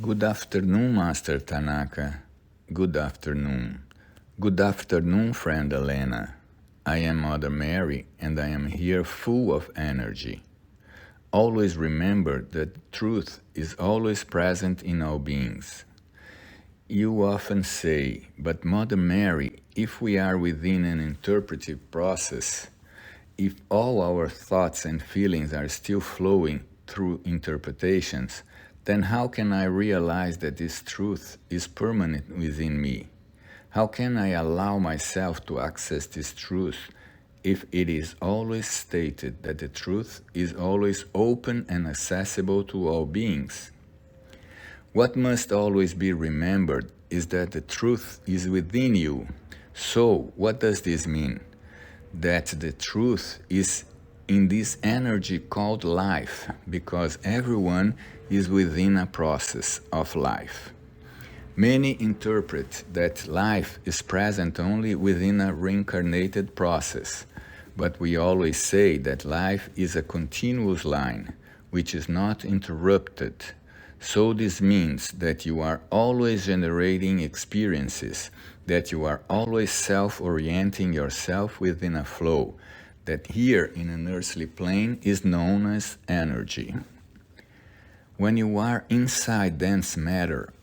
Good afternoon, Master Tanaka. Good afternoon. Good afternoon, friend Elena. I am Mother Mary, and I am here full of energy. Always remember that truth is always present in all beings. You often say, but Mother Mary, if we are within an interpretive process, if all our thoughts and feelings are still flowing through interpretations, then how can I realize that this truth is permanent within me? How can I allow myself to access this truth if it is always stated that the truth is always open and accessible to all beings? What must always be remembered is that the truth is within you. So, what does this mean? That the truth is in this energy called life, because everyone is within a process of life. Many interpret that life is present only within a reincarnated process, but we always say that life is a continuous line, which is not interrupted. So this means that you are always generating experiences, that you are always self-orienting yourself within a flow, that here in an earthly plane is known as energy. When you are inside dense matter,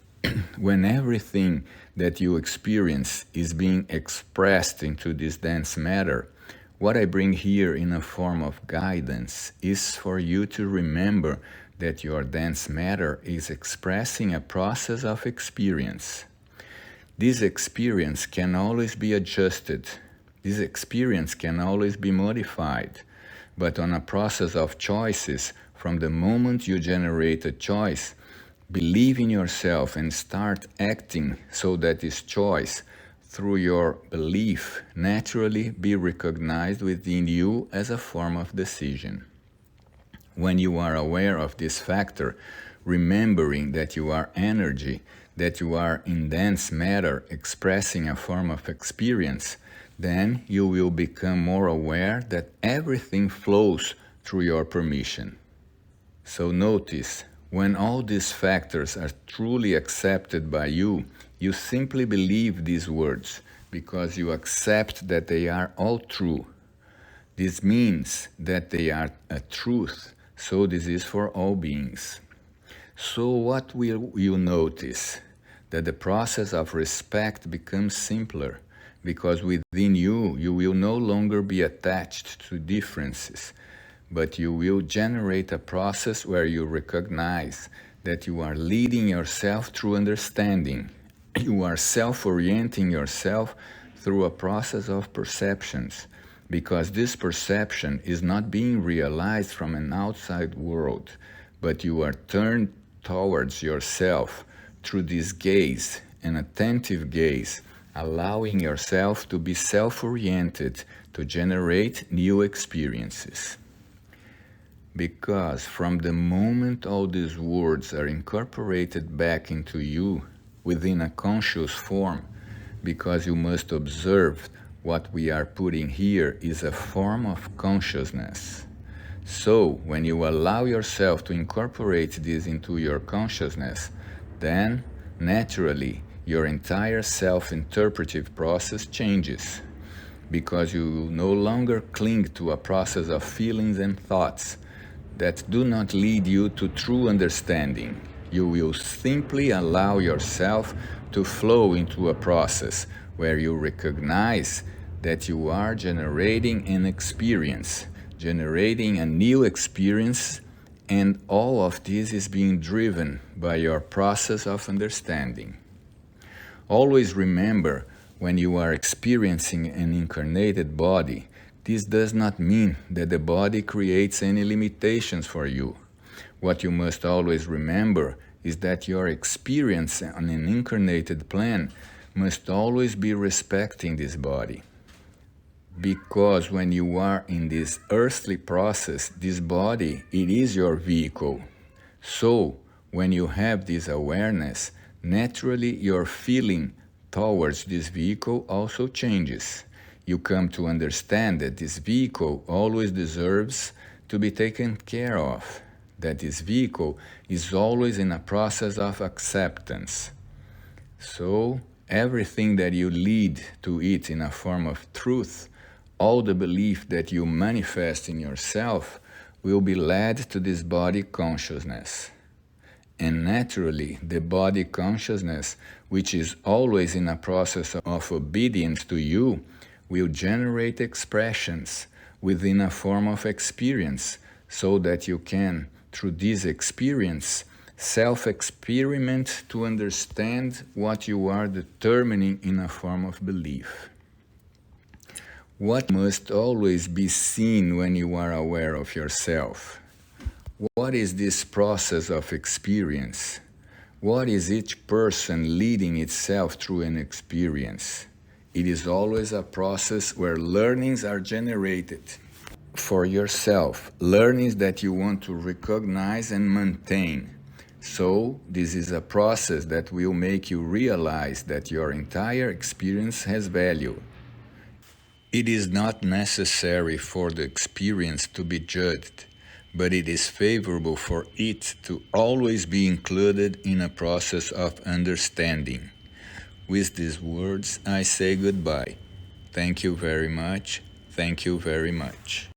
when everything that you experience is being expressed into this dense matter, what I bring here in a form of guidance is for you to remember that your dense matter is expressing a process of experience. This experience can always be adjusted. This experience can always be modified. But on a process of choices, from the moment you generate a choice, believe in yourself and start acting so that this choice, through your belief, naturally be recognized within you as a form of decision. When you are aware of this factor, remembering that you are energy, that you are in dense matter expressing a form of experience, then you will become more aware that everything flows through your permission. So notice, when all these factors are truly accepted by you, you simply believe these words because you accept that they are all true. This means that they are a truth, so this is for all beings. So what will you notice? That the process of respect becomes simpler, because within you, you will no longer be attached to differences, but you will generate a process where you recognize that you are leading yourself through understanding. You are self-orienting yourself through a process of perceptions, because this perception is not being realized from an outside world, but you are turned towards yourself through this gaze, an attentive gaze, allowing yourself to be self-oriented to generate new experiences. Because from the moment all these words are incorporated back into you within a conscious form, because you must observe what we are putting here is a form of consciousness. So, when you allow yourself to incorporate this into your consciousness, then, naturally, your entire self-interpretive process changes, because you will no longer cling to a process of feelings and thoughts that do not lead you to true understanding. You will simply allow yourself to flow into a process where you recognize that you are generating an experience, generating a new experience, and all of this is being driven by your process of understanding. Always remember, when you are experiencing an incarnated body, this does not mean that the body creates any limitations for you. What you must always remember is that your experience on an incarnated plane must always be respecting this body. Because when you are in this earthly process, this body, it is your vehicle. So, when you have this awareness, naturally your feeling towards this vehicle also changes. You come to understand that this vehicle always deserves to be taken care of, that this vehicle is always in a process of acceptance. So everything that you lead to it in a form of truth, all the belief that you manifest in yourself, will be led to this body consciousness. And naturally, the body consciousness, which is always in a process of obedience to you, will generate expressions within a form of experience, so that you can, through this experience, self-experiment to understand what you are determining in a form of belief. What must always be seen when you are aware of yourself? What is this process of experience? What is each person leading itself through an experience? It is always a process where learnings are generated for yourself, learnings that you want to recognize and maintain. So this is a process that will make you realize that your entire experience has value. It is not necessary for the experience to be judged, but it is favorable for it to always be included in a process of understanding. With these words, I say goodbye. Thank you very much. Thank you very much.